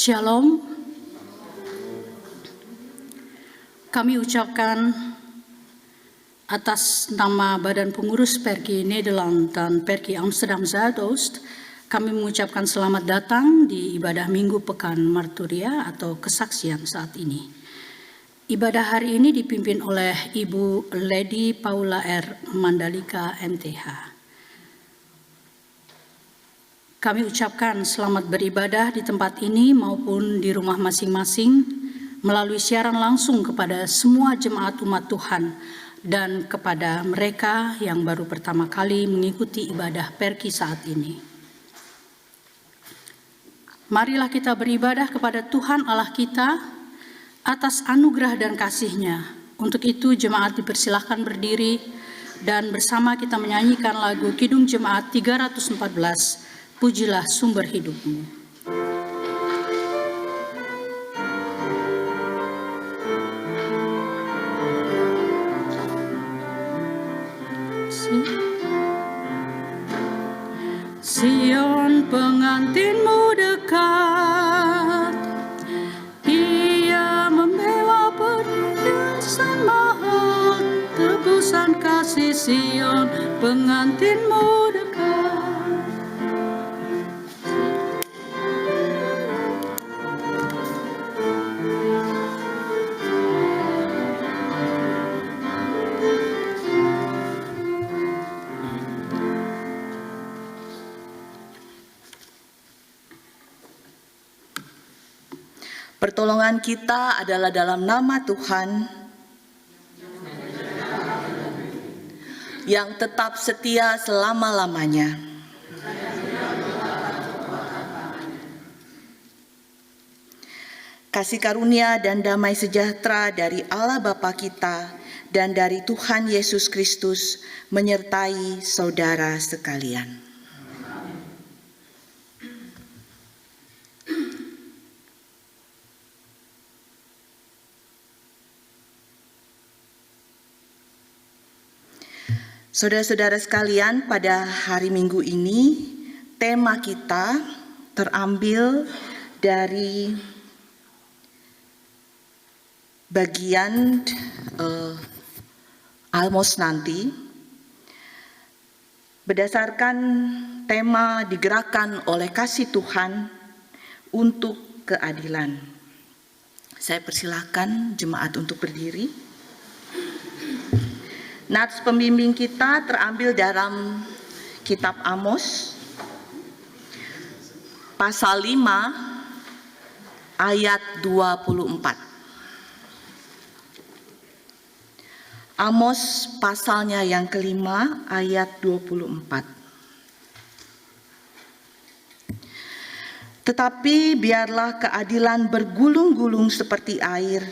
Shalom. Kami ucapkan atas nama Badan Pengurus Perki Nederland dan Perki Amsterdam Zuidoost, kami mengucapkan selamat datang di ibadah Minggu Pekan Marturia atau kesaksian saat ini. Ibadah hari ini dipimpin oleh Ibu Lady Paula R. Mandalika MTH. Kami ucapkan selamat beribadah di tempat ini maupun di rumah masing-masing melalui siaran langsung kepada semua jemaat umat Tuhan dan kepada mereka yang baru pertama kali mengikuti ibadah Perki saat ini. Marilah kita beribadah kepada Tuhan Allah kita atas anugerah dan kasih-Nya. Untuk itu jemaat dipersilahkan berdiri dan bersama kita menyanyikan lagu Kidung Jemaat 314, Pujilah Sumber Hidupmu. Sion pengantinmu dekat, Ia membawa perhiasan mahal, tebusan kasih Sion pengantinmu dekat. Pertolongan kita adalah dalam nama Tuhan yang tetap setia selama-lamanya. Kasih karunia dan damai sejahtera dari Allah Bapa kita dan dari Tuhan Yesus Kristus menyertai saudara sekalian. Saudara-saudara sekalian, pada hari Minggu ini tema kita terambil dari bagian Almos nanti berdasarkan tema digerakkan oleh kasih Tuhan untuk keadilan. Saya persilahkan jemaat untuk berdiri. Nats pembimbing kita terambil dalam kitab Amos pasal 5 ayat 24. Amos pasalnya yang kelima ayat 24. Tetapi biarlah keadilan bergulung-gulung seperti air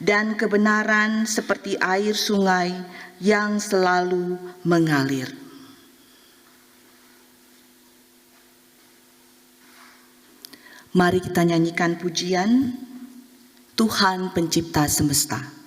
dan kebenaran seperti air sungai yang selalu mengalir. Mari kita nyanyikan pujian Tuhan Pencipta Semesta.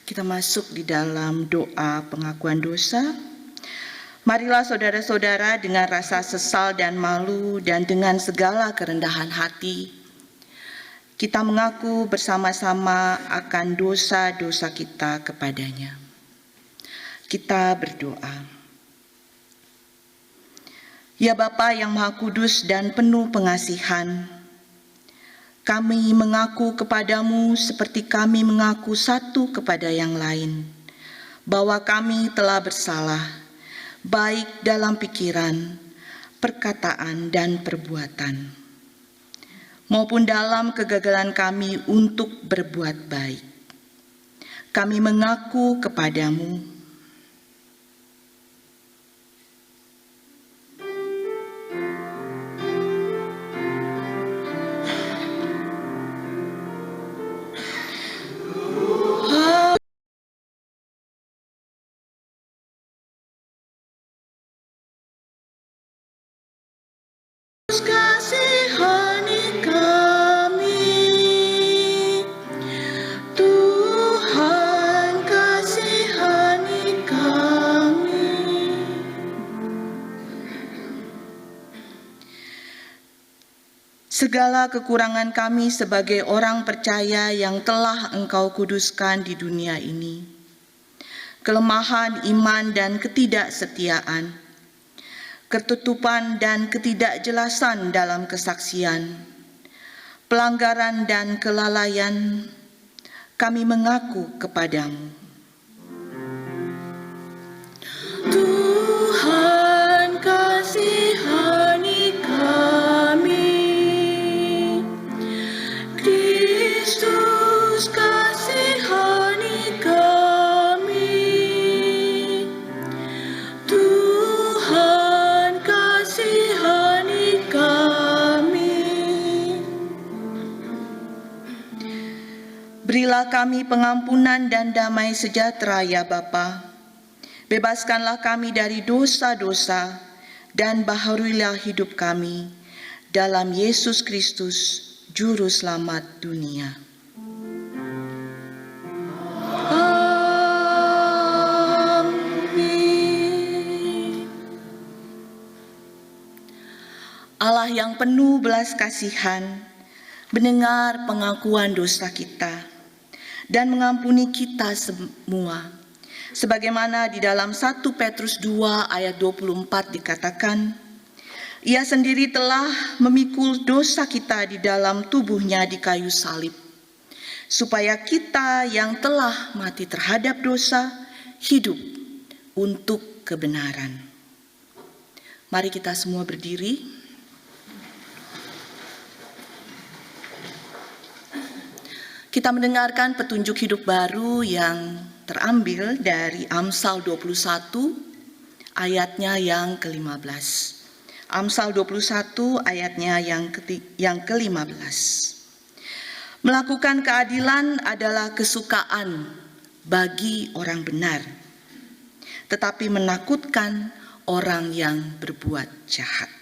Kita masuk di dalam doa pengakuan dosa. Marilah saudara-saudara dengan rasa sesal dan malu dan dengan segala kerendahan hati, kita mengaku bersama-sama akan dosa-dosa kita kepadanya. Kita berdoa. Ya Bapa yang Maha Kudus dan penuh pengasihan, kami mengaku kepadamu seperti kami mengaku satu kepada yang lain, bahwa kami telah bersalah, baik dalam pikiran, perkataan, dan perbuatan, maupun dalam kegagalan kami untuk berbuat baik. Kami mengaku kepadamu, kasihani kami, Tuhan kasihani kami. Segala kekurangan kami sebagai orang percaya yang telah Engkau kuduskan di dunia ini, kelemahan iman dan ketidaksetiaan, ketutupan dan ketidakjelasan dalam kesaksian, pelanggaran dan kelalaian, kami mengaku kepadamu. Tuhan kasihani kami, Kristus kasihani kami, Tuhan kasihani kami. Berilah kami pengampunan dan damai sejahtera ya Bapa. Bebaskanlah kami dari dosa-dosa dan baharuilah hidup kami dalam Yesus Kristus, Juru Selamat dunia. Amin. Allah yang penuh belas kasihan, mendengar pengakuan dosa kita dan mengampuni kita semua. Sebagaimana di dalam 1 Petrus 2 ayat 24 dikatakan, Ia sendiri telah memikul dosa kita di dalam tubuhnya di kayu salib, supaya kita yang telah mati terhadap dosa, hidup untuk kebenaran. Mari kita semua berdiri. Kita mendengarkan petunjuk hidup baru yang terambil dari Amsal 21 ayatnya yang ke-15. Amsal 21 ayatnya yang ke-15. Melakukan keadilan adalah kesukaan bagi orang benar, tetapi menakutkan orang yang berbuat jahat.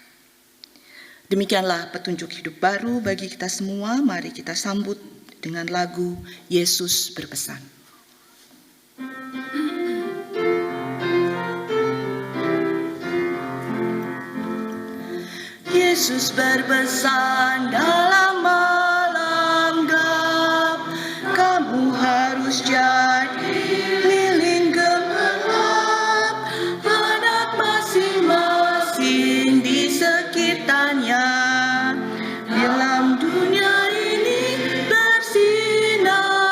Demikianlah petunjuk hidup baru bagi kita semua. Mari kita sambut dengan lagu Yesus Berpesan. Yesus berpesan dalam malam gelap, kamu harus jadi lilin gemerlap, anak masing-masing di sekitarnya, dalam dunia ini bersinarlah.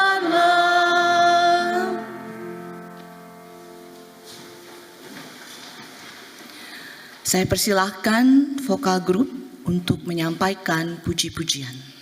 Saya persilahkan vokal grup untuk menyampaikan puji-pujian.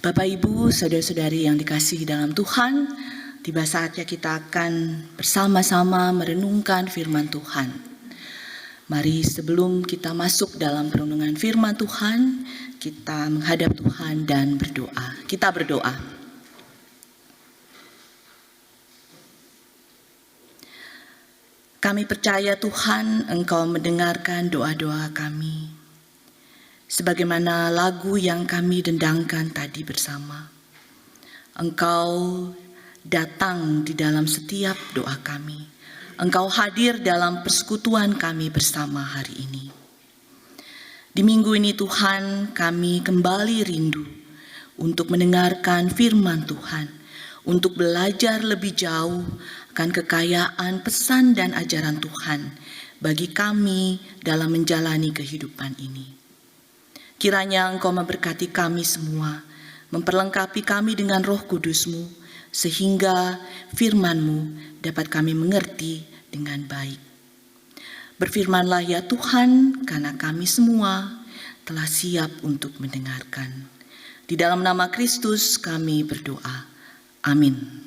Bapak, Ibu, saudara-saudari yang dikasihi dalam Tuhan, tiba saatnya kita akan bersama-sama merenungkan firman Tuhan. Mari sebelum kita masuk dalam perenungan firman Tuhan, kita menghadap Tuhan dan berdoa. Kita berdoa. Kami percaya Tuhan, Engkau mendengarkan doa-doa kami. Sebagaimana lagu yang kami dendangkan tadi bersama. Engkau datang di dalam setiap doa kami. Engkau hadir dalam persekutuan kami bersama hari ini. Di minggu ini Tuhan, kami kembali rindu untuk mendengarkan firman Tuhan, untuk belajar lebih jauh akan kekayaan pesan dan ajaran Tuhan bagi kami dalam menjalani kehidupan ini. Kiranya Engkau memberkati kami semua, memperlengkapi kami dengan Roh Kudus-Mu, sehingga firman-Mu dapat kami mengerti dengan baik. Berfirmanlah ya Tuhan, karena kami semua telah siap untuk mendengarkan. Di dalam nama Kristus kami berdoa. Amin.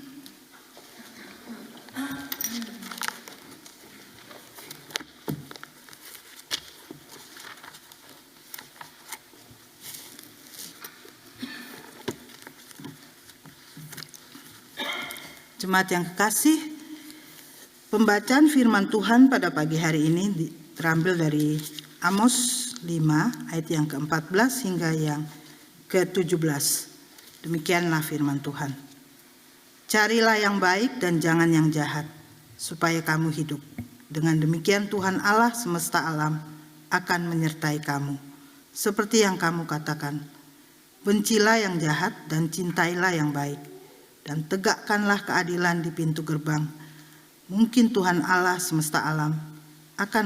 Jemaat yang kekasih, pembacaan firman Tuhan pada pagi hari ini terambil dari Amos 5 ayat yang ke-14 hingga yang ke-17. Demikianlah firman Tuhan. Carilah yang baik dan jangan yang jahat, supaya kamu hidup. Dengan demikian Tuhan Allah semesta alam akan menyertai kamu. Seperti yang kamu katakan, bencilah yang jahat dan cintailah yang baik. Dan tegakkanlah keadilan di pintu gerbang. Mungkin Tuhan Allah semesta alam akan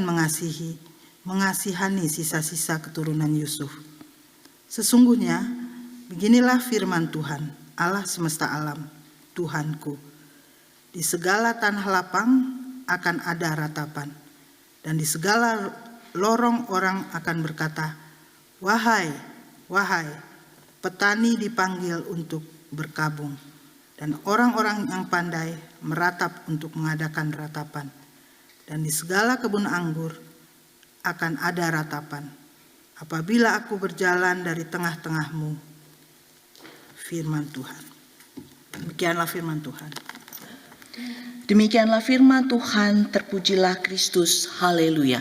mengasihani sisa-sisa keturunan Yusuf. Sesungguhnya beginilah firman Tuhan, Allah semesta alam, Tuhanku. Di segala tanah lapang akan ada ratapan, dan di segala lorong orang akan berkata, wahai, wahai, petani dipanggil untuk berkabung. Dan orang-orang yang pandai meratap untuk mengadakan ratapan. Dan di segala kebun anggur akan ada ratapan. Apabila aku berjalan dari tengah-tengahmu. Firman Tuhan. Demikianlah firman Tuhan. Demikianlah firman Tuhan, terpujilah Kristus. Haleluya.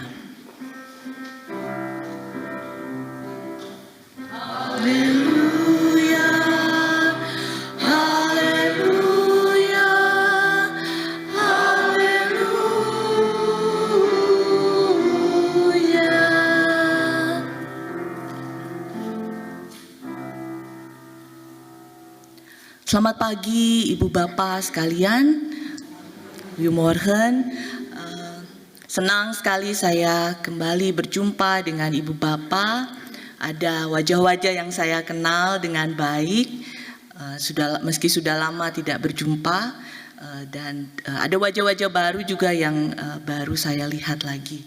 Selamat pagi Ibu Bapak sekalian. Goedemorgen. Senang sekali saya kembali berjumpa dengan Ibu Bapak. Ada wajah-wajah yang saya kenal dengan baik. Meski sudah lama tidak berjumpa, dan ada wajah-wajah baru juga yang baru saya lihat lagi.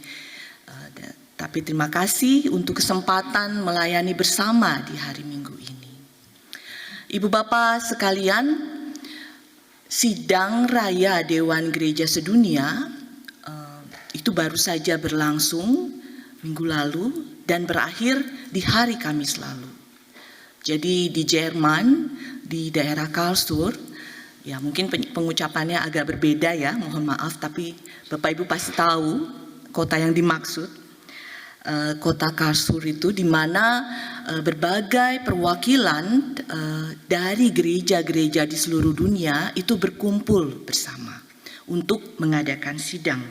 Tapi terima kasih untuk kesempatan melayani bersama di hari Minggu ini. Ibu Bapak sekalian, sidang raya Dewan Gereja Sedunia itu baru saja berlangsung minggu lalu dan berakhir di hari Kamis lalu. Jadi di Jerman, di daerah Karlsruhe, ya mungkin pengucapannya agak berbeda ya, mohon maaf, tapi Bapak Ibu pasti tahu kota yang dimaksud. Kota Karlsruhe itu di mana berbagai perwakilan dari gereja-gereja di seluruh dunia itu berkumpul bersama untuk mengadakan sidang.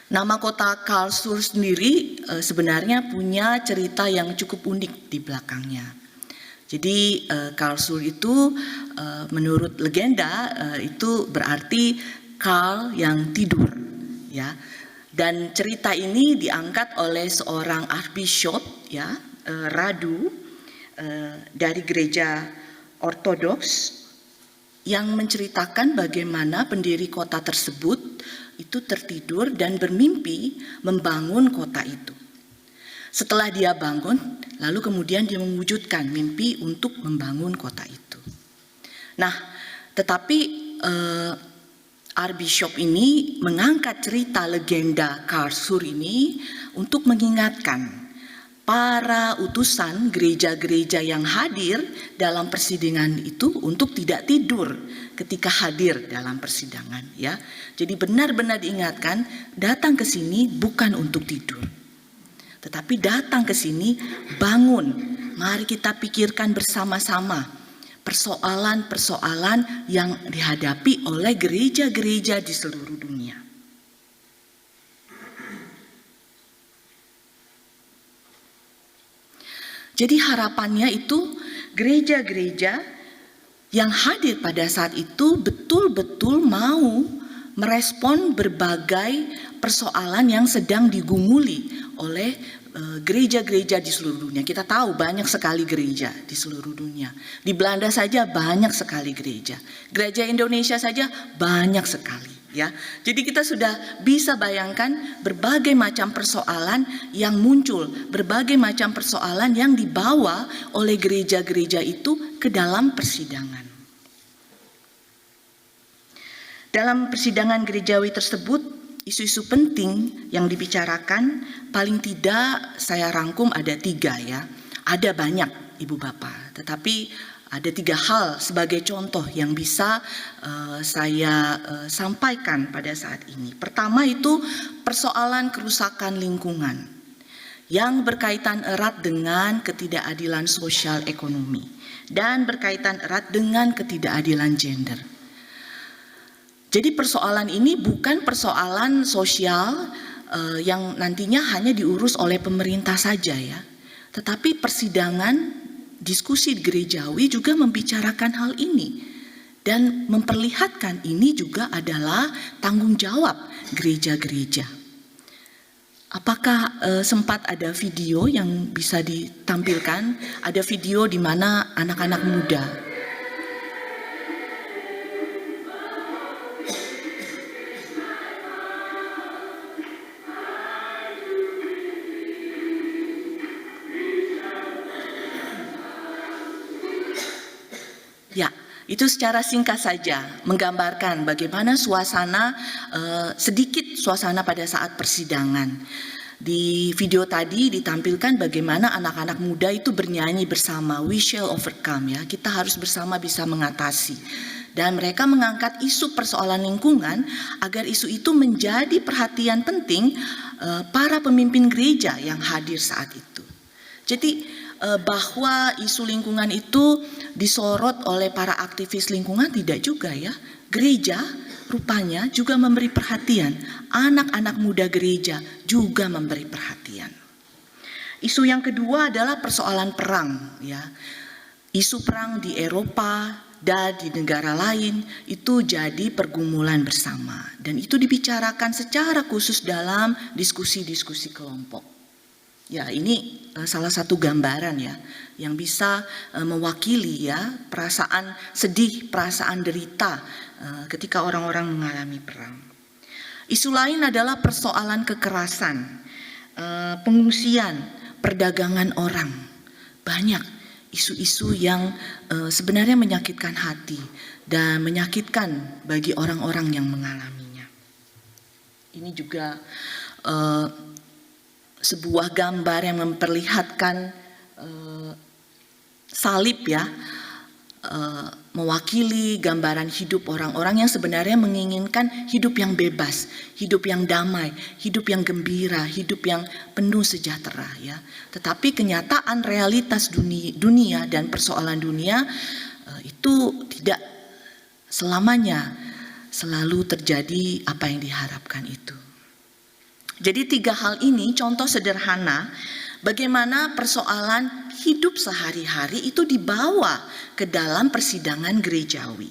Nama kota Karlsruhe sendiri sebenarnya punya cerita yang cukup unik di belakangnya. Jadi Karlsruhe itu menurut legenda itu berarti Karl yang tidur, ya. Dan cerita ini diangkat oleh seorang archbishop, ya, Radu dari gereja Ortodoks yang menceritakan bagaimana pendiri kota tersebut itu tertidur dan bermimpi membangun kota itu. Setelah dia bangun, lalu kemudian dia mewujudkan mimpi untuk membangun kota itu. Nah, tetapi Archbishop ini mengangkat cerita legenda Karlsruhe ini untuk mengingatkan para utusan gereja-gereja yang hadir dalam persidangan itu untuk tidak tidur ketika hadir dalam persidangan, ya. Jadi benar-benar diingatkan, datang ke sini bukan untuk tidur, tetapi datang ke sini bangun. Mari kita pikirkan bersama-sama persoalan-persoalan yang dihadapi oleh gereja-gereja di seluruh dunia. Jadi harapannya itu gereja-gereja yang hadir pada saat itu betul-betul mau merespon berbagai persoalan yang sedang digumuli oleh gereja-gereja di seluruh dunia. Kita tahu banyak sekali gereja di seluruh dunia. Di Belanda saja banyak sekali gereja. Gereja Indonesia saja banyak sekali. Ya, jadi kita sudah bisa bayangkan berbagai macam persoalan yang muncul, berbagai macam persoalan yang dibawa oleh gereja-gereja itu ke dalam persidangan. Dalam persidangan gerejawi tersebut, isu-isu penting yang dibicarakan paling tidak saya rangkum ada 3 ya. Ada banyak Ibu Bapak, tetapi ada 3 hal sebagai contoh yang bisa saya sampaikan pada saat ini. Pertama itu persoalan kerusakan lingkungan yang berkaitan erat dengan ketidakadilan sosial ekonomi dan berkaitan erat dengan ketidakadilan gender. Jadi persoalan ini bukan persoalan sosial yang nantinya hanya diurus oleh pemerintah saja ya, tetapi persidangan diskusi gerejawi juga membicarakan hal ini dan memperlihatkan ini juga adalah tanggung jawab gereja-gereja. Apakah sempat ada video yang bisa ditampilkan? Ada video di mana anak-anak muda ya, itu secara singkat saja menggambarkan bagaimana suasana, sedikit suasana pada saat persidangan. Di video tadi ditampilkan bagaimana anak-anak muda itu bernyanyi bersama, "We shall overcome" ya, kita harus bersama bisa mengatasi. Dan mereka mengangkat isu persoalan lingkungan agar isu itu menjadi perhatian penting para pemimpin gereja yang hadir saat itu. Jadi bahwa isu lingkungan itu disorot oleh para aktivis lingkungan tidak juga ya. Gereja rupanya juga memberi perhatian. Anak-anak muda gereja juga memberi perhatian. Isu yang kedua adalah persoalan perang ya. Isu perang di Eropa dan di negara lain itu jadi pergumulan bersama dan itu dibicarakan secara khusus dalam diskusi-diskusi kelompok. Ya, ini salah satu gambaran ya yang bisa mewakili ya perasaan sedih, perasaan derita ketika orang-orang mengalami perang. Isu lain adalah persoalan kekerasan, pengungsian, perdagangan orang. Banyak isu-isu yang sebenarnya menyakitkan hati dan menyakitkan bagi orang-orang yang mengalaminya. Ini juga sebuah gambar yang memperlihatkan salib ya, mewakili gambaran hidup orang-orang yang sebenarnya menginginkan hidup yang bebas, hidup yang damai, hidup yang gembira, hidup yang penuh sejahtera ya. Tetapi kenyataan realitas dunia dan persoalan dunia itu tidak selamanya selalu terjadi apa yang diharapkan itu. Jadi 3 hal ini contoh sederhana bagaimana persoalan hidup sehari-hari itu dibawa ke dalam persidangan gerejawi.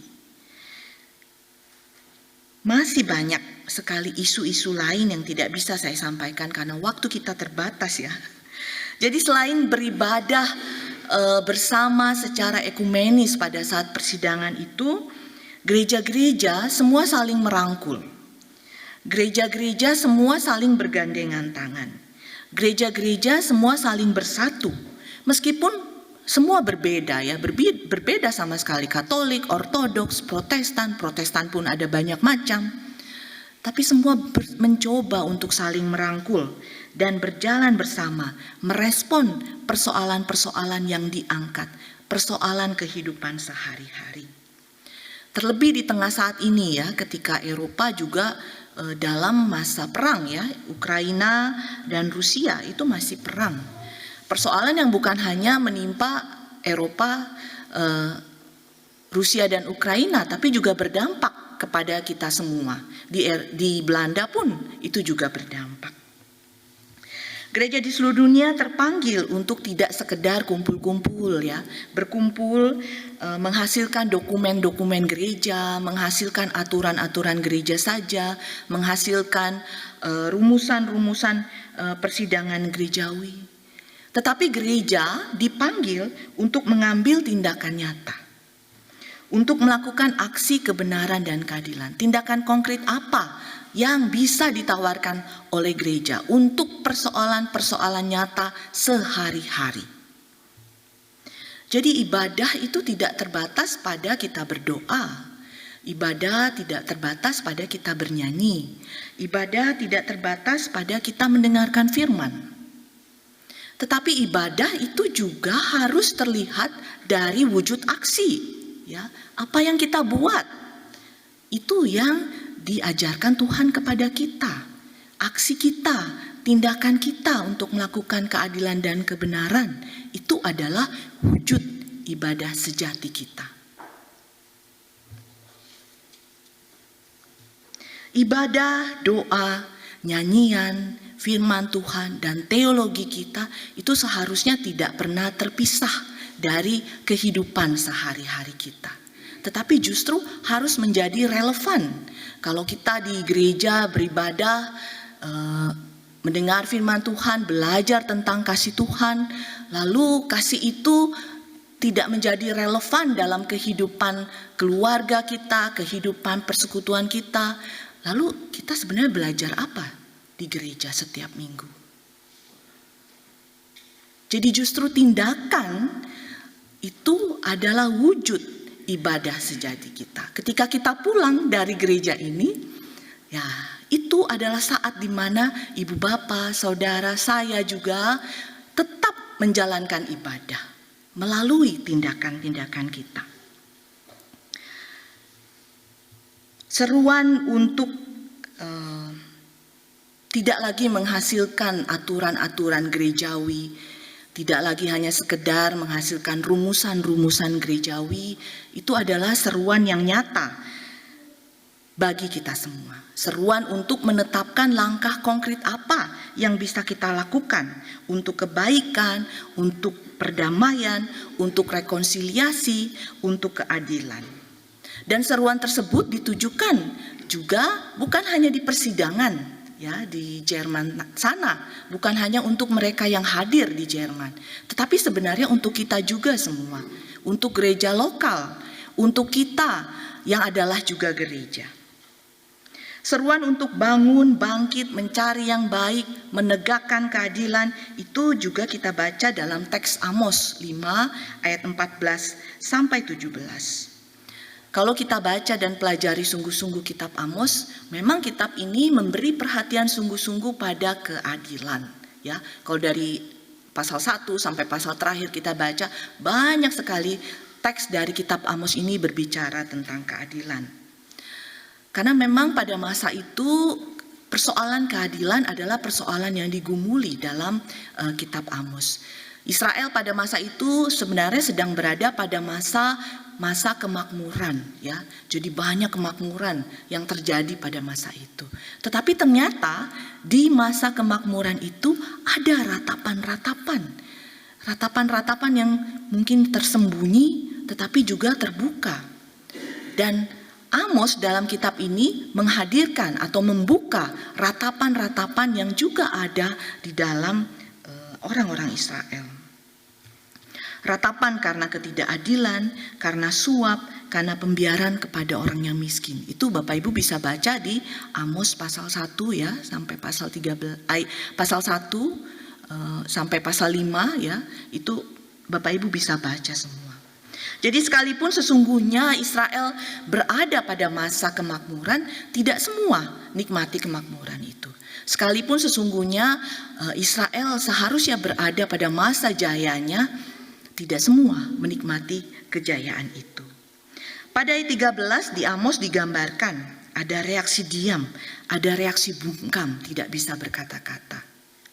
Masih banyak sekali isu-isu lain yang tidak bisa saya sampaikan karena waktu kita terbatas ya. Jadi selain beribadah bersama secara ekumenis pada saat persidangan itu, gereja-gereja semua saling merangkul. Gereja-gereja semua saling bergandengan tangan. Gereja-gereja semua saling bersatu, meskipun semua berbeda ya, berbeda sama sekali. Katolik, Ortodoks, Protestan pun ada banyak macam. Tapi semua mencoba untuk saling merangkul dan berjalan bersama, merespon persoalan-persoalan yang diangkat, persoalan kehidupan sehari-hari. Terlebih di tengah saat ini ya, ketika Eropa juga dalam masa perang ya, Ukraina dan Rusia itu masih perang. Persoalan yang bukan hanya menimpa Eropa, Rusia dan Ukraina, tapi juga berdampak kepada kita semua. Di Belanda pun itu juga berdampak. Gereja di seluruh dunia terpanggil untuk tidak sekedar kumpul-kumpul ya, berkumpul, menghasilkan dokumen-dokumen gereja, menghasilkan aturan-aturan gereja saja, menghasilkan rumusan-rumusan persidangan gerejawi. Tetapi gereja dipanggil untuk mengambil tindakan nyata, untuk melakukan aksi kebenaran dan keadilan. Tindakan konkret apa yang bisa ditawarkan oleh gereja untuk persoalan-persoalan nyata sehari-hari? Jadi ibadah itu tidak terbatas pada kita berdoa. Ibadah tidak terbatas pada kita bernyanyi. Ibadah tidak terbatas pada kita mendengarkan firman. Tetapi ibadah itu juga harus terlihat dari wujud aksi. Ya, apa yang kita buat itu yang diajarkan Tuhan kepada kita. Aksi kita, tindakan kita untuk melakukan keadilan dan kebenaran itu adalah wujud ibadah sejati kita. Ibadah, doa, nyanyian, firman Tuhan dan teologi kita itu seharusnya tidak pernah terpisah dari kehidupan sehari-hari kita. Tetapi justru harus menjadi relevan. Kalau kita di gereja beribadah, mendengar firman Tuhan, belajar tentang kasih Tuhan, lalu kasih itu tidak menjadi relevan dalam kehidupan keluarga kita, kehidupan persekutuan kita, lalu kita sebenarnya belajar apa di gereja setiap minggu? Jadi justru tindakan itu adalah wujud ibadah sejati kita. Ketika kita pulang dari gereja ini, ya itu adalah saat di mana ibu bapa, saudara, saya juga tetap menjalankan ibadah melalui tindakan-tindakan kita. Seruan untuk tidak lagi menghasilkan aturan-aturan gerejawi, tidak lagi hanya sekedar menghasilkan rumusan-rumusan gerejawi, itu adalah seruan yang nyata bagi kita semua. Seruan untuk menetapkan langkah konkret apa yang bisa kita lakukan untuk kebaikan, untuk perdamaian, untuk rekonsiliasi, untuk keadilan. Dan seruan tersebut ditujukan juga bukan hanya di persidangan ya di Jerman sana, bukan hanya untuk mereka yang hadir di Jerman, tetapi sebenarnya untuk kita juga semua, untuk gereja lokal, untuk kita yang adalah juga gereja. Seruan untuk bangun, bangkit, mencari yang baik, menegakkan keadilan, itu juga kita baca dalam teks Amos 5 ayat 14 sampai 17. Kalau kita baca dan pelajari sungguh-sungguh kitab Amos, memang kitab ini memberi perhatian sungguh-sungguh pada keadilan. Ya, kalau dari pasal 1 sampai pasal terakhir kita baca, banyak sekali teks dari kitab Amos ini berbicara tentang keadilan. Karena memang pada masa itu persoalan keadilan adalah persoalan yang digumuli dalam kitab Amos. Israel pada masa itu sebenarnya sedang berada pada masa kemakmuran ya. Jadi banyak kemakmuran yang terjadi pada masa itu. Tetapi ternyata di masa kemakmuran itu ada ratapan-ratapan yang mungkin tersembunyi tetapi juga terbuka. Dan Amos dalam kitab ini menghadirkan atau membuka ratapan-ratapan yang juga ada di dalam orang-orang Israel. Ratapan karena ketidakadilan, karena suap, karena pembiaran kepada orang yang miskin. Itu Bapak Ibu bisa baca di Amos pasal 1 ya sampai pasal 13 pasal 1 sampai pasal 5 ya, itu Bapak Ibu bisa baca semua. Jadi sekalipun sesungguhnya Israel berada pada masa kemakmuran, tidak semua nikmati kemakmuran itu. Sekalipun sesungguhnya Israel seharusnya berada pada masa jayanya, tidak semua menikmati kejayaan itu. Pada ayat 13 di Amos digambarkan ada reaksi diam, ada reaksi bungkam, tidak bisa berkata-kata.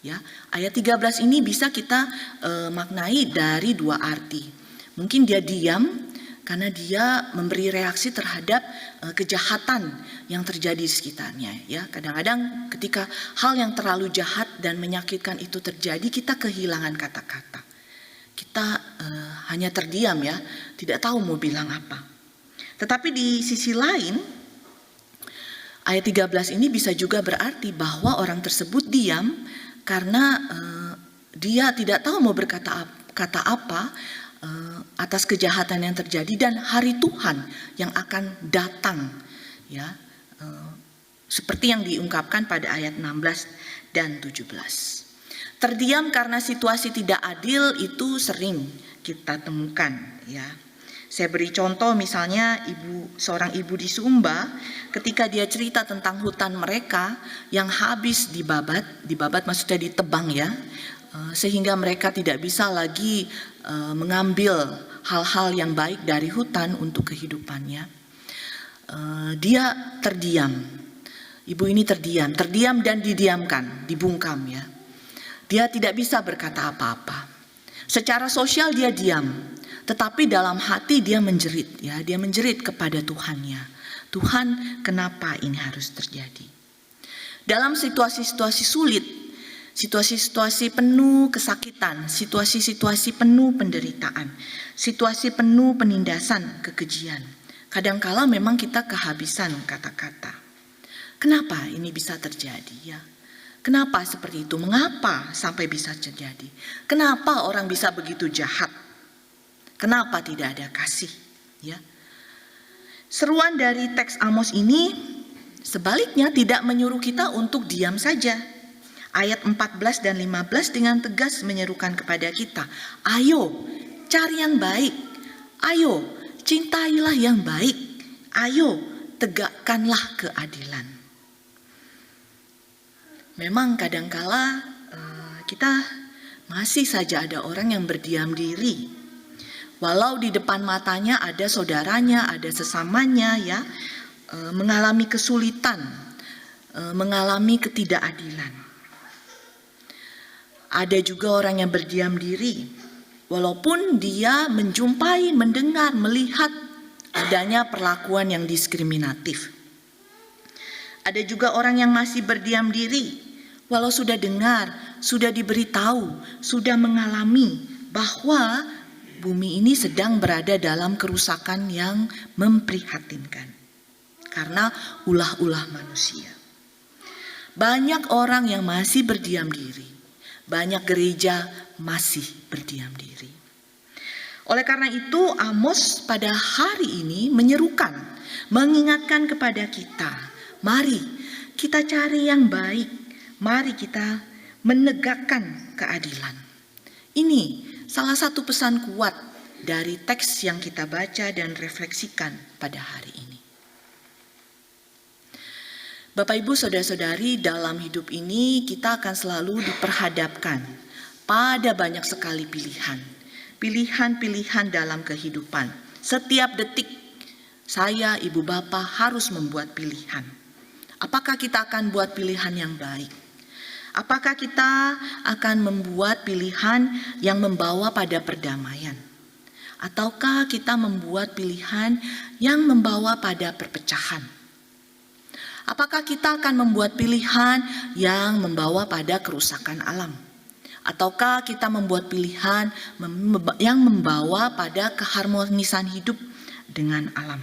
Ya, ayat 13 ini bisa kita maknai dari dua arti. Mungkin dia diam karena dia memberi reaksi terhadap kejahatan yang terjadi di sekitarnya. Ya, kadang-kadang ketika hal yang terlalu jahat dan menyakitkan itu terjadi, kita kehilangan kata-kata. Kita hanya terdiam ya, tidak tahu mau bilang apa. Tetapi di sisi lain, ayat 13 ini bisa juga berarti bahwa orang tersebut diam karena dia tidak tahu mau berkata kata apa atas kejahatan yang terjadi dan hari Tuhan yang akan datang, ya, seperti yang diungkapkan pada ayat 16 dan 17. Terdiam karena situasi tidak adil itu sering kita temukan, ya. Saya beri contoh misalnya seorang ibu di Sumba ketika dia cerita tentang hutan mereka yang habis dibabat maksudnya ditebang ya, sehingga mereka tidak bisa lagi mengambil hal-hal yang baik dari hutan untuk kehidupannya. Dia terdiam, ibu ini terdiam dan didiamkan, dibungkam ya. Dia tidak bisa berkata apa-apa. Secara sosial dia diam, tetapi dalam hati dia menjerit ya, dia menjerit kepada Tuhannya. Tuhan, kenapa ini harus terjadi? Dalam situasi-situasi sulit, situasi-situasi penuh kesakitan, situasi-situasi penuh penderitaan, situasi penuh penindasan, kekejian, kadangkala memang kita kehabisan kata-kata. Kenapa ini bisa terjadi ya? Kenapa seperti itu? Mengapa sampai bisa terjadi? Kenapa orang bisa begitu jahat? Kenapa tidak ada kasih? Ya. Seruan dari teks Amos ini sebaliknya tidak menyuruh kita untuk diam saja. Ayat 14 dan 15 dengan tegas menyerukan kepada kita, ayo cari yang baik, ayo cintailah yang baik, ayo tegakkanlah keadilan. Memang kadangkala kita masih saja ada orang yang berdiam diri. Walau di depan matanya ada saudaranya, ada sesamanya ya, mengalami kesulitan, mengalami ketidakadilan. Ada juga orang yang berdiam diri, walaupun dia menjumpai, mendengar, melihat adanya perlakuan yang diskriminatif. Ada juga orang yang masih berdiam diri, walau sudah dengar, sudah diberitahu, sudah mengalami bahwa bumi ini sedang berada dalam kerusakan yang memprihatinkan karena ulah-ulah manusia. Banyak orang yang masih berdiam diri, banyak gereja masih berdiam diri. Oleh karena itu, Amos pada hari ini menyerukan, mengingatkan kepada kita, mari kita cari yang baik, mari kita menegakkan keadilan. Ini salah satu pesan kuat dari teks yang kita baca dan refleksikan pada hari ini. Bapak Ibu saudara-saudari, dalam hidup ini kita akan selalu diperhadapkan pada banyak sekali pilihan-pilihan dalam kehidupan. Setiap detik saya, ibu bapak harus membuat pilihan. Apakah kita akan buat pilihan yang baik? Apakah kita akan membuat pilihan yang membawa pada perdamaian? Ataukah kita membuat pilihan yang membawa pada perpecahan? Apakah kita akan membuat pilihan yang membawa pada kerusakan alam? Ataukah kita membuat pilihan yang membawa pada keharmonisan hidup dengan alam?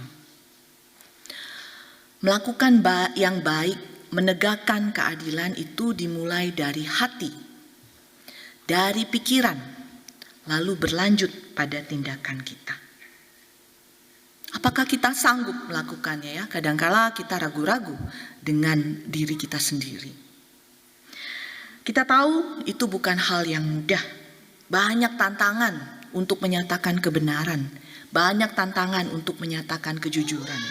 Melakukan yang baik, menegakkan keadilan itu dimulai dari hati, dari pikiran, lalu berlanjut pada tindakan kita. Apakah kita sanggup melakukannya ya? Kadangkala kita ragu-ragu dengan diri kita sendiri. Kita tahu itu bukan hal yang mudah. Banyak tantangan untuk menyatakan kebenaran, banyak tantangan untuk menyatakan kejujuran.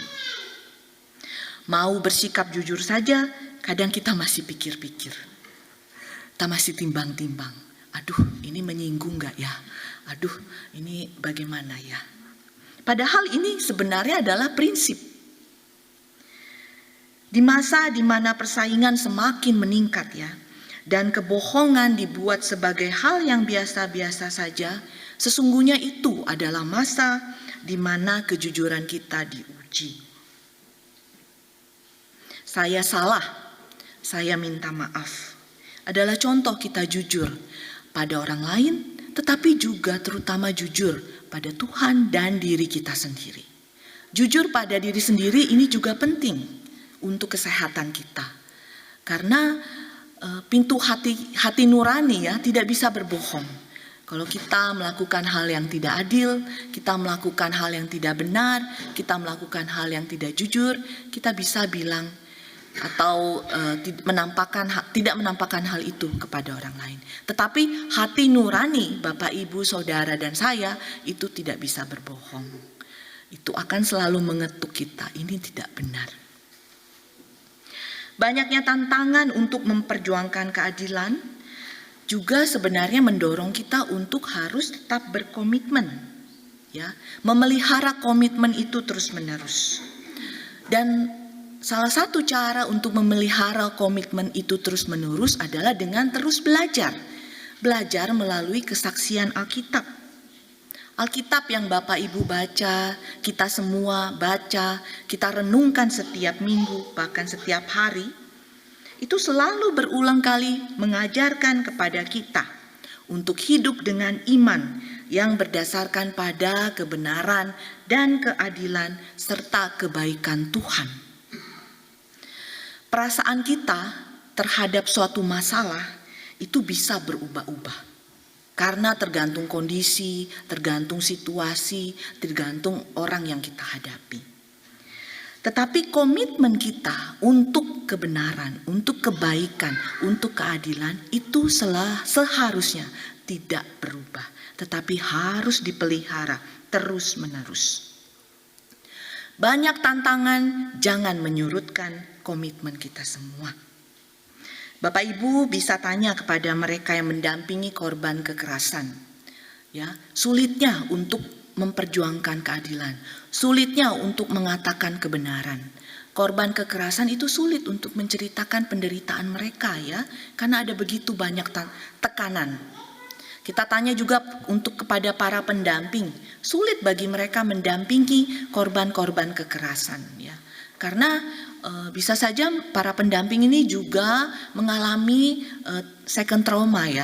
Mau bersikap jujur saja, kadang kita masih pikir-pikir. Kita masih timbang-timbang. Aduh, ini menyinggung gak ya? Aduh, ini bagaimana ya? Padahal ini sebenarnya adalah prinsip. Di masa di mana persaingan semakin meningkat ya, dan kebohongan dibuat sebagai hal yang biasa-biasa saja, sesungguhnya itu adalah masa di mana kejujuran kita diuji. Saya salah, saya minta maaf. Adalah contoh kita jujur pada orang lain, tetapi juga terutama jujur pada Tuhan dan diri kita sendiri. Jujur pada diri sendiri ini juga penting untuk kesehatan kita. Karena pintu hati nurani ya tidak bisa berbohong. Kalau kita melakukan hal yang tidak adil, kita melakukan hal yang tidak benar, kita melakukan hal yang tidak jujur, kita bisa bilang atau tidak menampakkan hal itu kepada orang lain. Tetapi hati nurani Bapak, Ibu, Saudara dan saya itu tidak bisa berbohong. Itu akan selalu mengetuk kita, ini tidak benar. Banyaknya tantangan untuk memperjuangkan keadilan juga sebenarnya mendorong kita untuk harus tetap berkomitmen, ya, memelihara komitmen itu terus-menerus. Dan salah satu cara untuk memelihara komitmen itu terus-menerus adalah dengan terus belajar. Belajar melalui kesaksian Alkitab. Alkitab yang Bapak Ibu baca, kita semua baca, kita renungkan setiap minggu, bahkan setiap hari, itu selalu berulang kali mengajarkan kepada kita untuk hidup dengan iman yang berdasarkan pada kebenaran dan keadilan serta kebaikan Tuhan. Perasaan kita terhadap suatu masalah itu bisa berubah-ubah. Karena tergantung kondisi, tergantung situasi, tergantung orang yang kita hadapi. Tetapi komitmen kita untuk kebenaran, untuk kebaikan, untuk keadilan itu seharusnya tidak berubah. Tetapi harus dipelihara terus-menerus. Banyak tantangan, jangan menyurutkan komitmen kita semua. Bapak Ibu bisa tanya kepada mereka yang mendampingi korban kekerasan, ya, sulitnya untuk memperjuangkan keadilan, sulitnya untuk mengatakan kebenaran. Korban kekerasan itu sulit untuk menceritakan penderitaan mereka, ya, karena ada begitu banyak tekanan. Kita tanya juga untuk kepada para pendamping, sulit bagi mereka mendampingi korban-korban kekerasan, ya, karena bisa saja para pendamping ini juga mengalami second trauma, ya,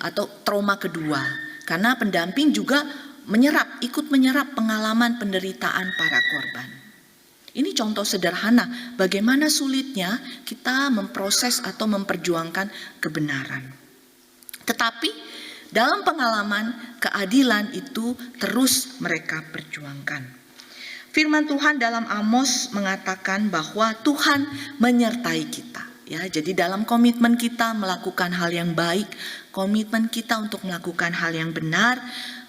atau trauma kedua, karena pendamping juga ikut menyerap pengalaman penderitaan para korban. Ini contoh sederhana bagaimana sulitnya kita memproses atau memperjuangkan kebenaran. Tetapi dalam pengalaman keadilan itu terus mereka perjuangkan. Firman Tuhan dalam Amos mengatakan bahwa Tuhan menyertai kita, ya. Jadi dalam komitmen kita melakukan hal yang baik, komitmen kita untuk melakukan hal yang benar,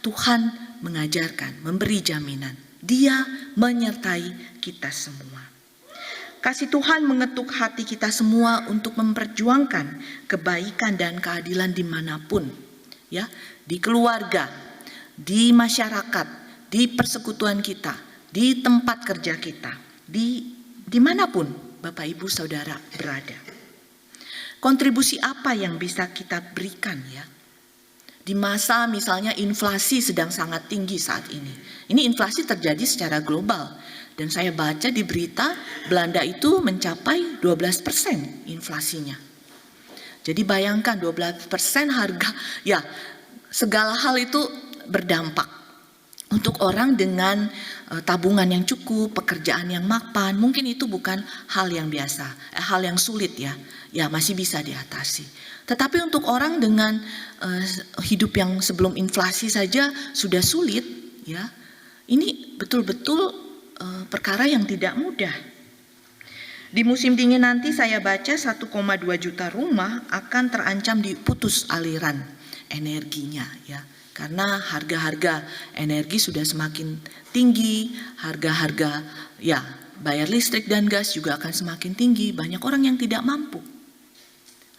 Tuhan mengajarkan, memberi jaminan. Dia menyertai kita semua. Kasih Tuhan mengetuk hati kita semua untuk memperjuangkan kebaikan dan keadilan dimanapun, ya, di keluarga, di masyarakat, di persekutuan kita, di tempat kerja kita, dimanapun Bapak Ibu Saudara berada. Kontribusi apa yang bisa kita berikan, ya? Di masa misalnya inflasi sedang sangat tinggi saat ini. Ini inflasi terjadi secara global. Dan saya baca di berita Belanda itu mencapai 12% inflasinya. Jadi bayangkan 12% harga, ya, segala hal itu berdampak. Untuk orang dengan tabungan yang cukup, pekerjaan yang mapan, mungkin itu bukan hal yang biasa, hal yang sulit, ya, masih bisa diatasi. Tetapi untuk orang dengan hidup yang sebelum inflasi saja sudah sulit, ya, ini betul-betul perkara yang tidak mudah. Di musim dingin nanti saya baca 1,2 juta rumah akan terancam diputus aliran energinya ya. Karena harga-harga energi sudah semakin tinggi, harga-harga ya bayar listrik dan gas juga akan semakin tinggi, banyak orang yang tidak mampu.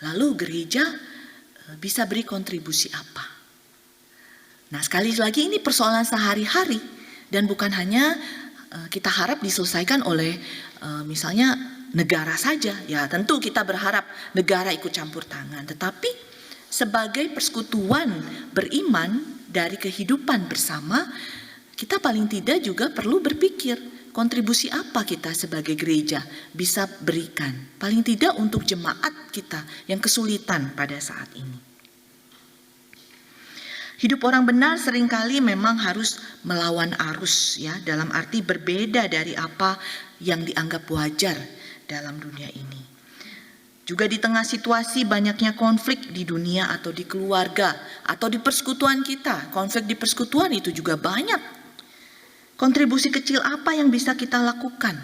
Lalu gereja bisa beri kontribusi apa? Nah, sekali lagi ini persoalan sehari-hari dan bukan hanya kita harap diselesaikan oleh misalnya negara saja. Ya, tentu kita berharap negara ikut campur tangan, tetapi sebagai persekutuan beriman dari kehidupan bersama, kita paling tidak juga perlu berpikir kontribusi apa kita sebagai gereja bisa berikan, paling tidak untuk jemaat kita yang kesulitan pada saat ini. Hidup orang benar seringkali memang harus melawan arus ya, dalam arti berbeda dari apa yang dianggap wajar dalam dunia ini. Juga di tengah situasi banyaknya konflik di dunia atau di keluarga atau di persekutuan kita, konflik di persekutuan itu juga banyak. Kontribusi kecil apa yang bisa kita lakukan?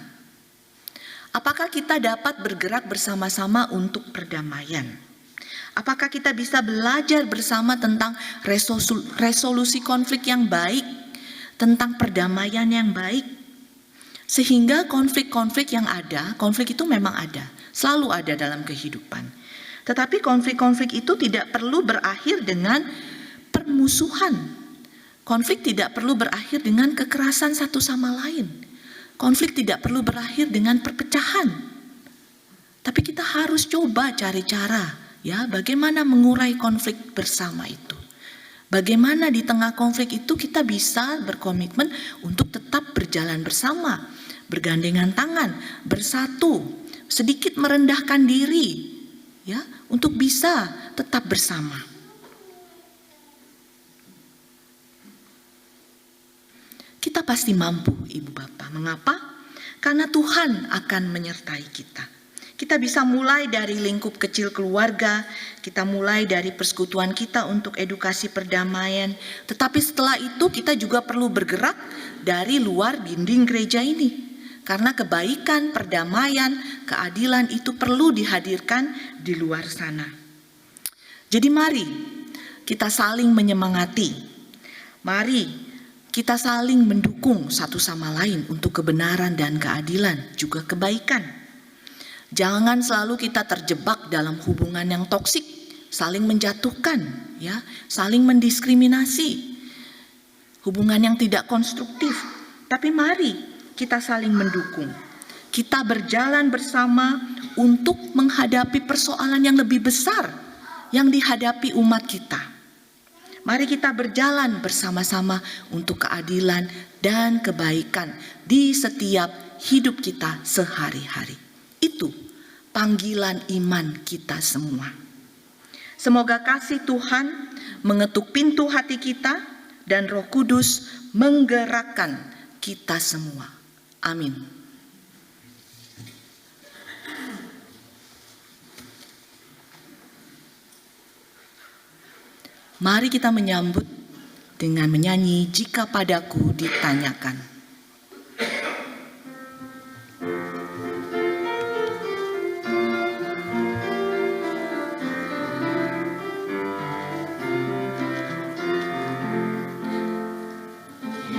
Apakah kita dapat bergerak bersama-sama untuk perdamaian? Apakah kita bisa belajar bersama tentang resolusi konflik yang baik, tentang perdamaian yang baik? Sehingga konflik-konflik yang ada, konflik itu memang ada, selalu ada dalam kehidupan. Tetapi konflik-konflik itu tidak perlu berakhir dengan permusuhan. Konflik tidak perlu berakhir dengan kekerasan satu sama lain. Konflik tidak perlu berakhir dengan perpecahan. Tapi kita harus coba cari cara ya, bagaimana mengurai konflik bersama itu. Bagaimana di tengah konflik itu kita bisa berkomitmen untuk tetap berjalan bersama, bergandengan tangan, bersatu, sedikit merendahkan diri ya, untuk bisa tetap bersama. Kita pasti mampu, Ibu Bapak. Mengapa? Karena Tuhan akan menyertai kita. Kita bisa mulai dari lingkup kecil keluarga, kita mulai dari persekutuan kita untuk edukasi perdamaian. Tetapi setelah itu kita juga perlu bergerak dari luar dinding gereja ini. Karena kebaikan, perdamaian, keadilan itu perlu dihadirkan di luar sana. Jadi mari kita saling menyemangati. Mari kita saling mendukung satu sama lain untuk kebenaran dan keadilan, juga kebaikan. Jangan selalu kita terjebak dalam hubungan yang toksik, saling menjatuhkan, ya, saling mendiskriminasi, hubungan yang tidak konstruktif. Tapi mari kita saling mendukung. Kita berjalan bersama untuk menghadapi persoalan yang lebih besar yang dihadapi umat kita. Mari kita berjalan bersama-sama untuk keadilan dan kebaikan di setiap hidup kita sehari-hari. Itu panggilan iman kita semua. Semoga kasih Tuhan mengetuk pintu hati kita dan Roh Kudus menggerakkan kita semua. Amin. Mari kita menyambut dengan menyanyi Jika Padaku Ditanyakan.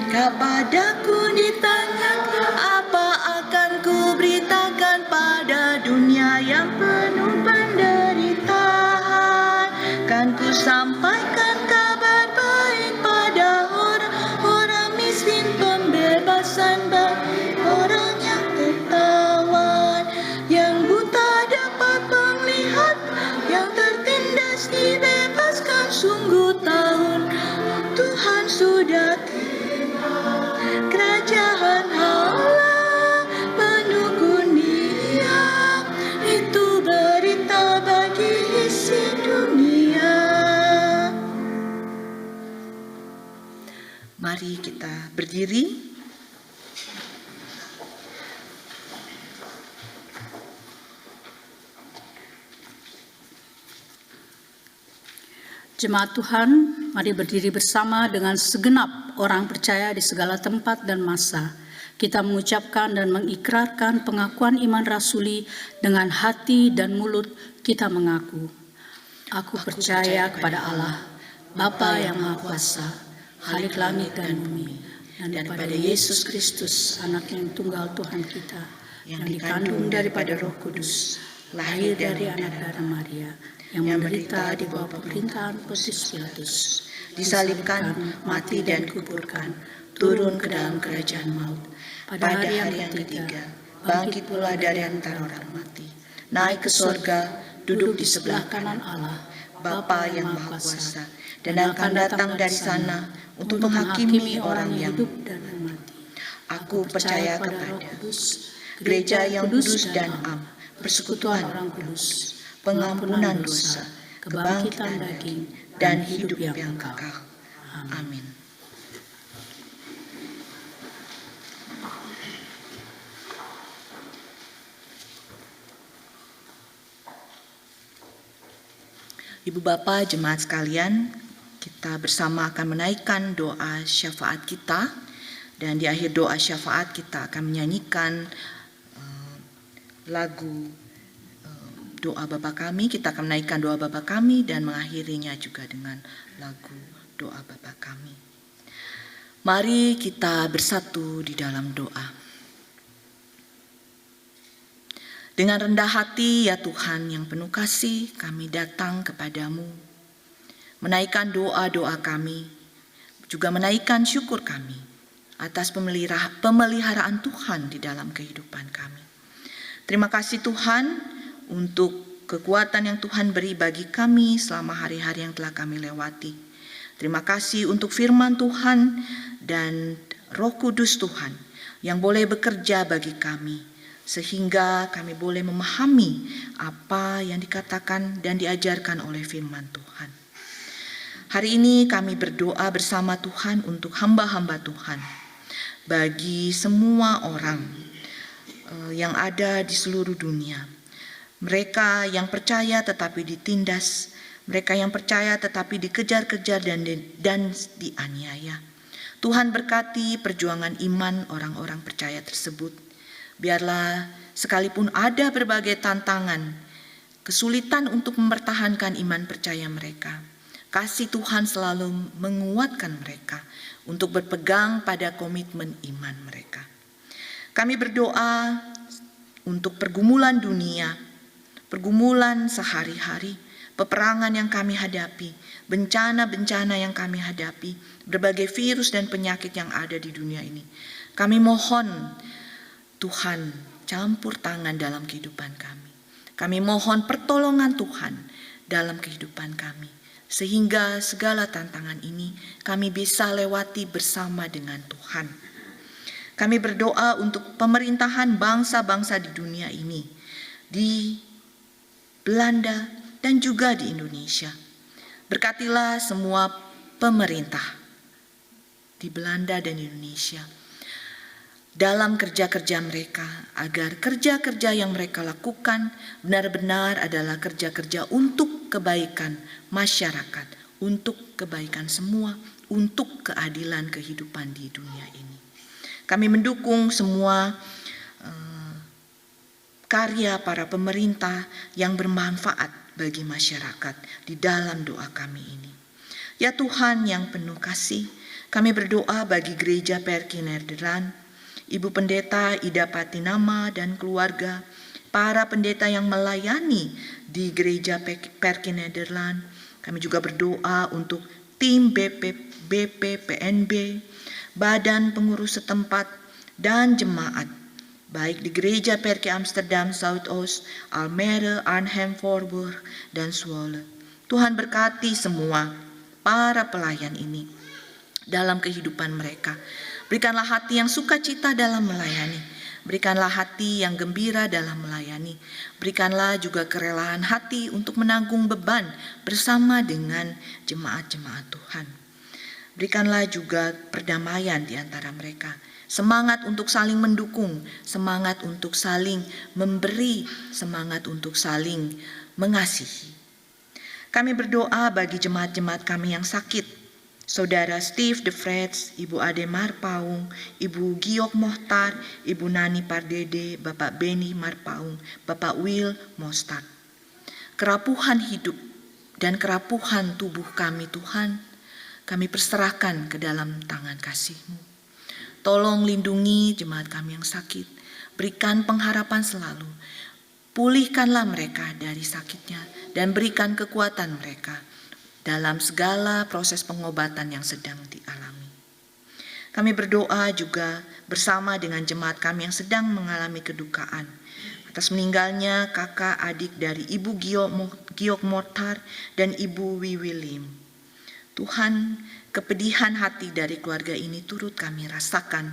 Kepadaku ditanyakan, apa akan ku beritakan pada dunia yang penuh penderitaan? Kan ku sampaikan kabar baik pada orang-orang miskin, pembebasan bagi orang yang tertawan, yang buta dapat melihat, yang tertindas dibebaskan. Sungguh tahun Tuhan sudah kerajaan Allah menunggu dunia, itu berita bagi isi dunia. Mari kita berdiri. Jemaat Tuhan, mari berdiri bersama dengan segenap orang percaya di segala tempat dan masa. Kita mengucapkan dan mengikrarkan pengakuan iman rasuli dengan hati dan mulut kita mengaku. Aku percaya kepada Allah, Bapa yang Maha Kuasa, Khalik langit dan bumi, dan kepada Yesus Kristus, Anak yang tunggal Tuhan kita, yang dikandung daripada Roh Kudus, lahir dari anak darah Maria, yang menderita di bawah pemerintahan Pontius Pilatus, disalibkan, mati dan dikuburkan, turun ke dalam kerajaan maut. Pada hari yang ketiga, bangkit pula dari antara orang mati, naik ke sorga, duduk di sebelah kanan Allah, Bapa yang Maha Kuasa, dan akan datang dari sana untuk menghakimi orang yang hidup dan yang mati. Aku percaya kepada Roh Kudus, gereja yang kudus dan am, persekutuan orang kudus, pengampunan dosa, kebangkitan daging, dan hidup yang kekal. Amin. Ibu Bapak, jemaat sekalian, kita bersama akan menaikkan doa syafaat kita, dan di akhir doa syafaat kita akan menyanyikan lagu doa Bapa Kami. Kita akan menaikkan doa Bapa Kami dan mengakhirinya juga dengan lagu doa Bapa Kami. Mari kita bersatu di dalam doa. Dengan rendah hati, ya Tuhan yang penuh kasih, kami datang kepadamu, menaikkan doa-doa kami, juga menaikkan syukur kami atas pemeliharaan Tuhan di dalam kehidupan kami. Terima kasih Tuhan untuk kekuatan yang Tuhan beri bagi kami selama hari-hari yang telah kami lewati. Terima kasih untuk firman Tuhan dan Roh Kudus Tuhan yang boleh bekerja bagi kami, sehingga kami boleh memahami apa yang dikatakan dan diajarkan oleh firman Tuhan. Hari ini kami berdoa bersama Tuhan untuk hamba-hamba Tuhan, bagi semua orang yang ada di seluruh dunia. Mereka yang percaya tetapi ditindas, mereka yang percaya tetapi dikejar-kejar dan dianiaya. Tuhan berkati perjuangan iman orang-orang percaya tersebut. Biarlah sekalipun ada berbagai tantangan, kesulitan untuk mempertahankan iman percaya mereka, kasih Tuhan selalu menguatkan mereka untuk berpegang pada komitmen iman mereka. Kami berdoa untuk pergumulan dunia, pergumulan sehari-hari, peperangan yang kami hadapi, bencana-bencana yang kami hadapi, berbagai virus dan penyakit yang ada di dunia ini. Kami mohon Tuhan campur tangan dalam kehidupan kami. Kami mohon pertolongan Tuhan dalam kehidupan kami, sehingga segala tantangan ini kami bisa lewati bersama dengan Tuhan. Kami berdoa untuk pemerintahan bangsa-bangsa di dunia ini, di Belanda dan juga di Indonesia. Berkatilah semua pemerintah di Belanda dan Indonesia dalam kerja-kerja mereka, agar kerja-kerja yang mereka lakukan benar-benar adalah kerja-kerja untuk kebaikan masyarakat, untuk kebaikan semua, untuk keadilan kehidupan di dunia ini. Kami mendukung semua karya para pemerintah yang bermanfaat bagi masyarakat di dalam doa kami ini. Ya Tuhan yang penuh kasih, kami berdoa bagi gereja Perki Nederland, Ibu Pendeta Ida Patinama dan keluarga, para pendeta yang melayani di gereja Perki Nederland. Kami juga berdoa untuk tim BPPNB, badan pengurus setempat, dan jemaat, baik di gereja Perki Amsterdam Zuidoost, Almere, Arnhem, Voorburg, dan Zwolle. Tuhan berkati semua para pelayan ini dalam kehidupan mereka. Berikanlah hati yang sukacita dalam melayani. Berikanlah hati yang gembira dalam melayani. Berikanlah juga kerelaan hati untuk menanggung beban bersama dengan jemaat-jemaat Tuhan. Berikanlah juga perdamaian di antara mereka. Semangat untuk saling mendukung, semangat untuk saling memberi, semangat untuk saling mengasihi. Kami berdoa bagi jemaat-jemaat kami yang sakit. Saudara Steve de Vrets, Ibu Ade Marpaung, Ibu Giok Mohtar, Ibu Nani Pardede, Bapak Beni Marpaung, Bapak Will Mostad. Kerapuhan hidup dan kerapuhan tubuh kami Tuhan, kami perserahkan ke dalam tangan kasih-Mu. Tolong lindungi jemaat kami yang sakit, berikan pengharapan selalu, pulihkanlah mereka dari sakitnya, dan berikan kekuatan mereka dalam segala proses pengobatan yang sedang dialami. Kami berdoa juga bersama dengan jemaat kami yang sedang mengalami kedukaan atas meninggalnya kakak adik dari Ibu Giok Mohtar dan Ibu Wiwi Lim. Tuhan, kepedihan hati dari keluarga ini turut kami rasakan.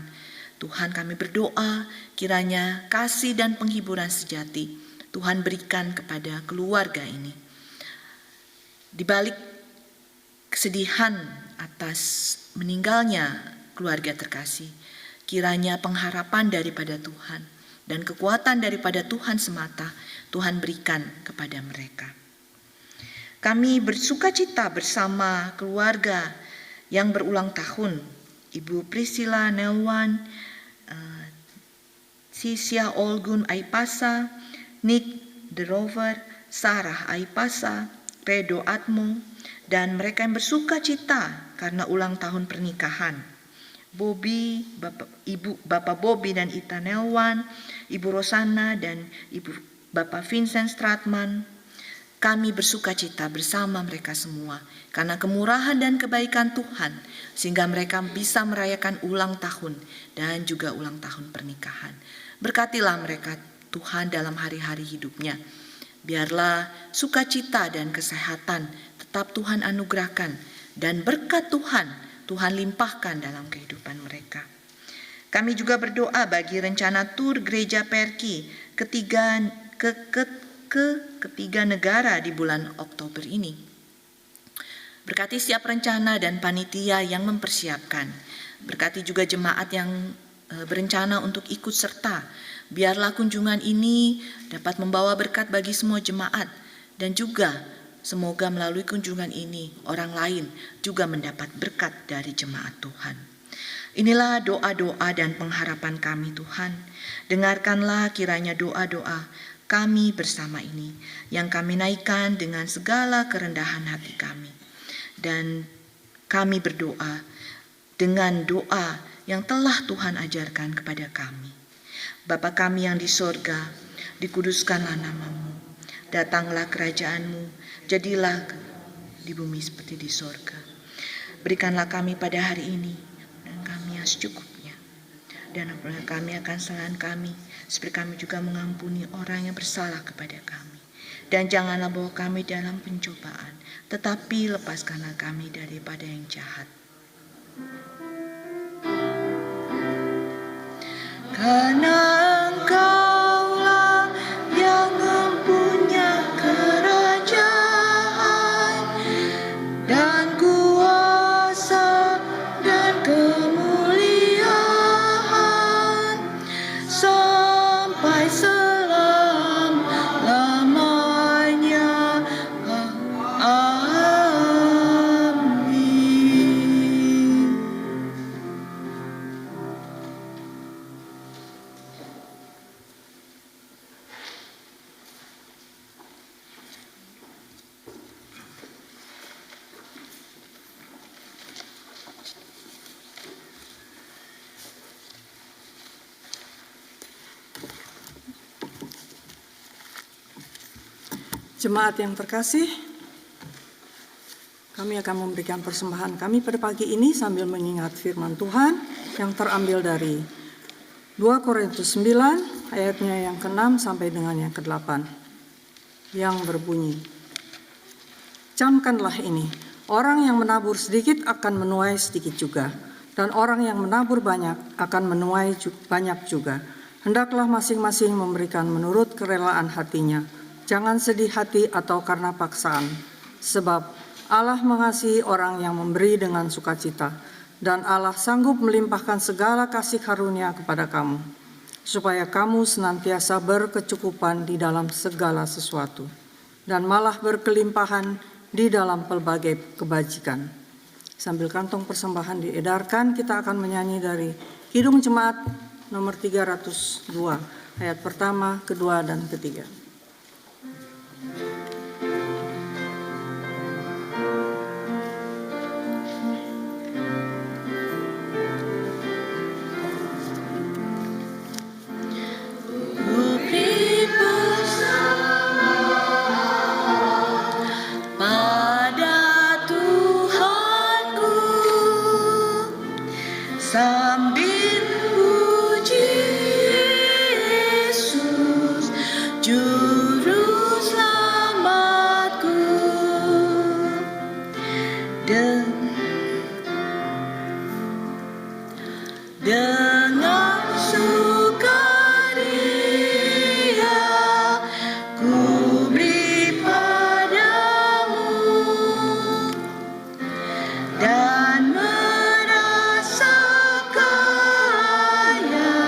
Tuhan, kami berdoa kiranya kasih dan penghiburan sejati Tuhan berikan kepada keluarga ini. Di balik kesedihan atas meninggalnya keluarga terkasih, kiranya pengharapan daripada Tuhan dan kekuatan daripada Tuhan semata Tuhan berikan kepada mereka. Kami bersukacita bersama keluarga yang berulang tahun, Ibu Priscilla Nelwan, Sisia Olgun Aipasa, Nick De Rover, Sarah Aipasa, Redo Atmo, dan mereka yang bersukacita karena ulang tahun pernikahan. Bapak Bobby dan Ita Nelwan, Ibu Rosana dan Bapak Vincent Stratman. Kami bersukacita bersama mereka semua karena kemurahan dan kebaikan Tuhan, sehingga mereka bisa merayakan ulang tahun dan juga ulang tahun pernikahan. Berkatilah mereka Tuhan dalam hari-hari hidupnya. Biarlah sukacita dan kesehatan tetap Tuhan anugerahkan, dan berkat Tuhan limpahkan dalam kehidupan mereka. Kami juga berdoa bagi rencana tur gereja Perki ketiga negara di bulan Oktober ini. Berkati setiap rencana dan panitia yang mempersiapkan. Berkati juga jemaat yang berencana untuk ikut serta. Biarlah kunjungan ini dapat membawa berkat bagi semua jemaat, dan juga semoga melalui kunjungan ini orang lain juga mendapat berkat dari jemaat Tuhan. Inilah doa-doa dan pengharapan kami Tuhan. Dengarkanlah kiranya doa-doa kami bersama ini yang kami naikkan dengan segala kerendahan hati kami. Dan kami berdoa dengan doa yang telah Tuhan ajarkan kepada kami. Bapa kami yang di sorga, dikuduskanlah nama-Mu. Datanglah kerajaan-Mu, jadilah di bumi seperti di sorga. Berikanlah kami pada hari ini, dan kami yang secukupnya. Dan kami akan kesalahan kami, seperti kami juga mengampuni orang yang bersalah kepada kami. Dan janganlah bawa kami dalam pencobaan, tetapi lepaskanlah kami daripada yang jahat. Karena Engkaulah yang mempunyai kerajaan dan kuasa dan kemuliaan sampai selama-lamanya. Amin. Jemaat yang terkasih, kami akan memberikan persembahan kami pada pagi ini sambil mengingat firman Tuhan yang terambil dari 2 Korintus 9 ayatnya yang ke-6 sampai dengan yang ke-8 yang berbunyi, camkanlah ini, orang yang menabur sedikit akan menuai sedikit juga, dan orang yang menabur banyak akan menuai banyak juga. Hendaklah masing-masing memberikan menurut kerelaan hatinya, jangan sedih hati atau karena paksaan, sebab Allah mengasihi orang yang memberi dengan sukacita, dan Allah sanggup melimpahkan segala kasih karunia kepada kamu, supaya kamu senantiasa berkecukupan di dalam segala sesuatu, dan malah berkelimpahan di dalam pelbagai kebajikan. Sambil kantong persembahan diedarkan, kita akan menyanyi dari Kidung Jemaat nomor 302, ayat pertama, kedua, dan ketiga. Sambil puji Yesus, Juru Selamatku, dengan sukaria ku beri padamu dan merasa kaya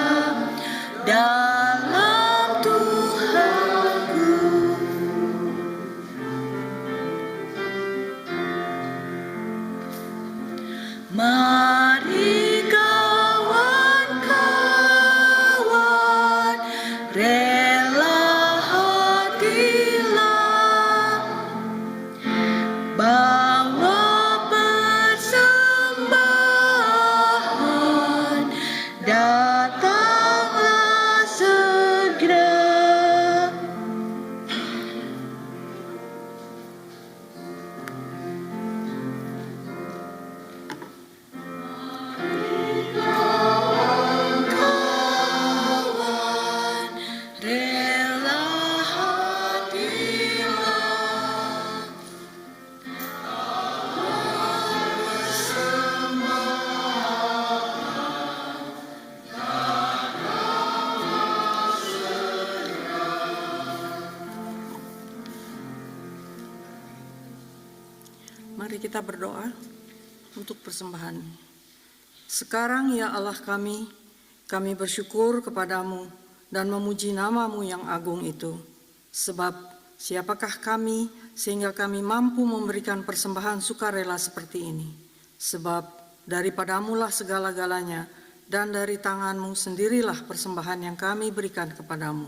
dalam Tuhanku. Mari kawan-kawan, rela hatilah, bawa persembahan, datanglah segera. Kawan, rela hatilah, Mari kita berdoa untuk persembahan. Sekarang ya Allah kami bersyukur kepadamu dan memuji nama-Mu yang agung itu. Sebab siapakah kami sehingga kami mampu memberikan persembahan sukarela seperti ini? Sebab daripadamu-lah segala-galanya dan dari tangan-Mu sendirilah persembahan yang kami berikan kepadamu.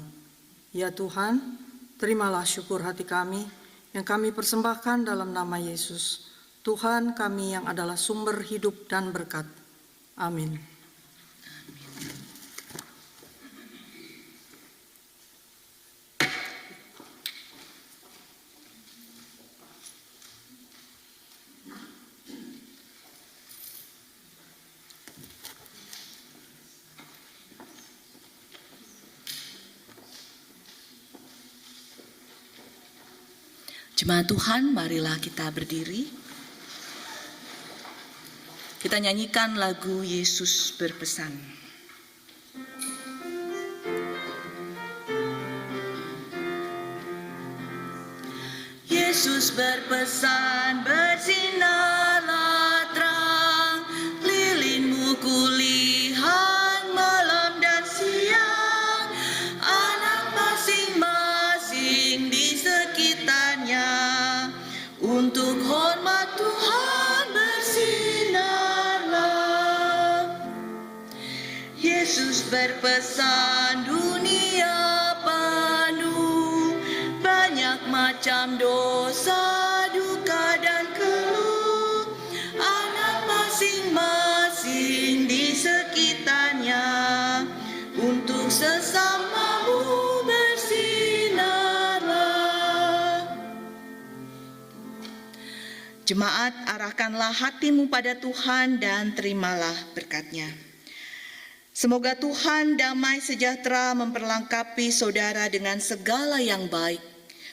Ya Tuhan, terimalah syukur hati kami yang kami persembahkan dalam nama Yesus, Tuhan kami yang adalah sumber hidup dan berkat. Amin. Jemaat Tuhan, marilah kita berdiri. Kita nyanyikan lagu Yesus berpesan. Yesus berpesan, bersinarlah terang, lilinmu kulihat malam dan siang, anak masing-masing di sekitarnya, untuk hormat Tuhan bersinarlah. Yesus berpesan, dunia penuh banyak macam dosa, duka dan keluh, anak masing-masing di sekitarnya, untuk sesamamu bersinarlah. Jemaat, arahkanlah hatimu pada Tuhan dan terimalah berkat-Nya. Semoga Tuhan damai sejahtera memperlengkapi saudara dengan segala yang baik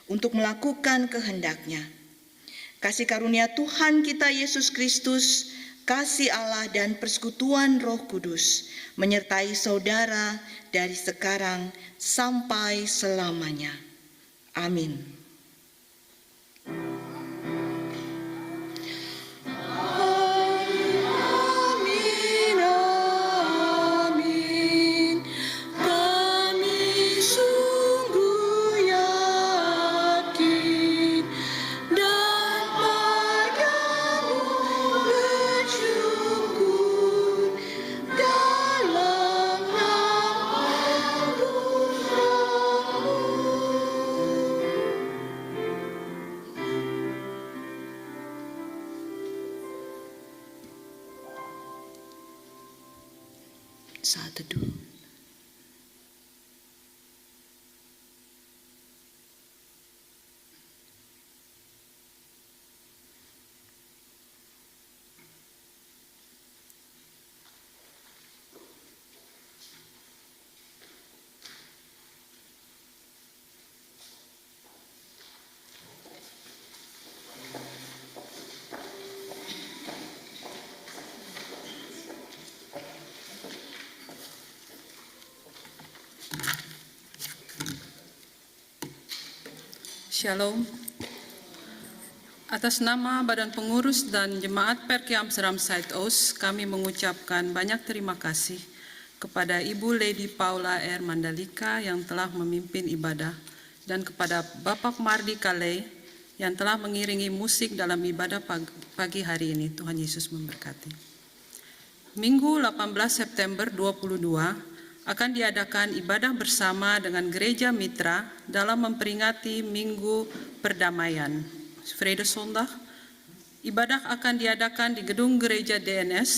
untuk melakukan kehendak-Nya. Kasih karunia Tuhan kita Yesus Kristus, kasih Allah dan persekutuan Roh Kudus menyertai saudara dari sekarang sampai selamanya. Amin. saat teduh. Shalom. Atas nama Badan Pengurus dan Jemaat Perki Amsterdam Zuidoost, kami mengucapkan banyak terima kasih kepada Ibu Lady Paula R. Mandalika yang telah memimpin ibadah dan kepada Bapak Mardi Kalei yang telah mengiringi musik dalam ibadah pagi hari ini. Tuhan Yesus memberkati. Minggu 18 September 2022 akan diadakan ibadah bersama dengan Gereja Mitra dalam memperingati Minggu Perdamaian. Vredesondag. Ibadah akan diadakan di gedung Gereja DNS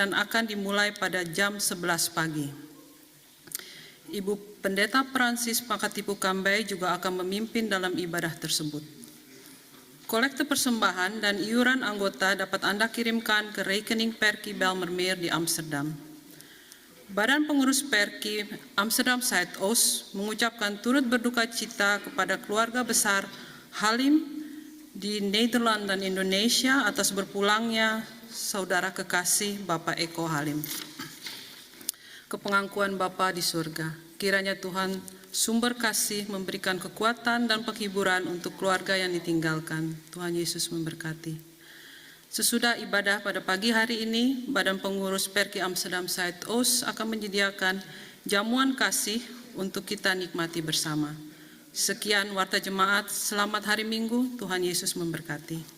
dan akan dimulai pada jam 11 pagi. Ibu Pendeta Francis Pakatipu Kambai juga akan memimpin dalam ibadah tersebut. Kolekte persembahan dan iuran anggota dapat Anda kirimkan ke rekening Perki Bijlmermeer di Amsterdam. Badan Pengurus Perki Amsterdam Zuidoost mengucapkan turut berduka cita kepada keluarga besar Halim di Nederland dan Indonesia atas berpulangnya saudara kekasih Bapak Eko Halim. Kepengakuan Bapa di surga, kiranya Tuhan sumber kasih memberikan kekuatan dan penghiburan untuk keluarga yang ditinggalkan. Tuhan Yesus memberkati. Sesudah ibadah pada pagi hari ini, Badan Pengurus Perki Amsterdam Zuidoost akan menyediakan jamuan kasih untuk kita nikmati bersama. Sekian warta jemaat, selamat hari Minggu, Tuhan Yesus memberkati.